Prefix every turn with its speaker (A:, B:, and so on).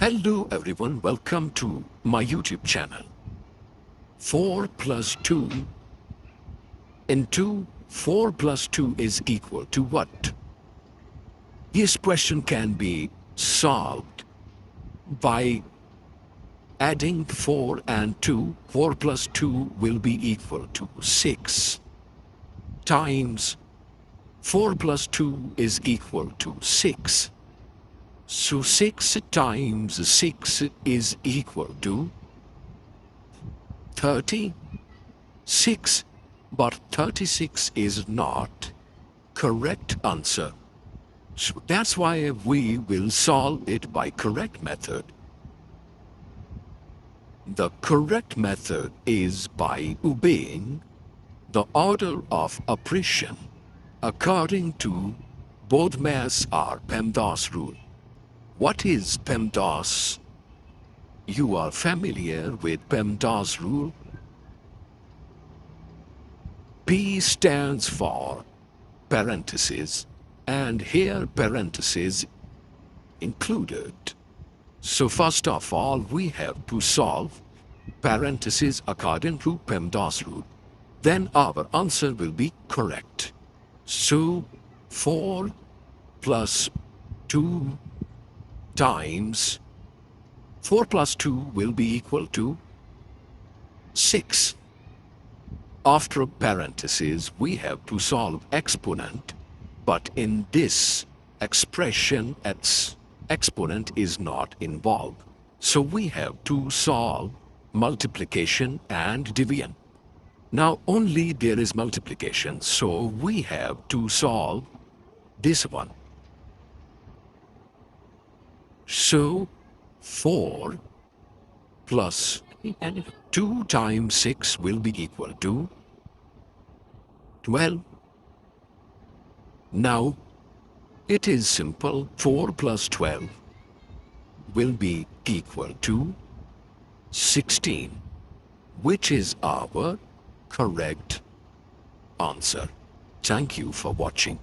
A: Hello everyone, welcome to my YouTube channel. 4 plus 2 into 4 plus 2 is equal to what? This question can be solved by adding 4 and 2. 4 plus 2 will be equal to 6 times 4 plus 2 is equal to 6. So 6 times 6 is equal to 36, but 36 is not correct answer. So that's why we will solve it by correct method. The correct method is by obeying the order of operation according to Bodmas or PEMDAS rule. What is PEMDAS? You are familiar with PEMDAS rule? P stands for parentheses, and here parentheses included. So first of all, we have to solve parentheses according to PEMDAS rule. Then our answer will be correct. So 4 plus 2 times 4 plus 2 will be equal to 6. After parentheses, we have to solve exponent, but in this expression, its exponent is not involved. So we have to solve multiplication and division. Now only there is multiplication, so we have to solve this one. So 4 plus 2 times 6 will be equal to 12. Now it is simple. 4 plus 12 will be equal to 16, which is our correct answer. Thank you for watching.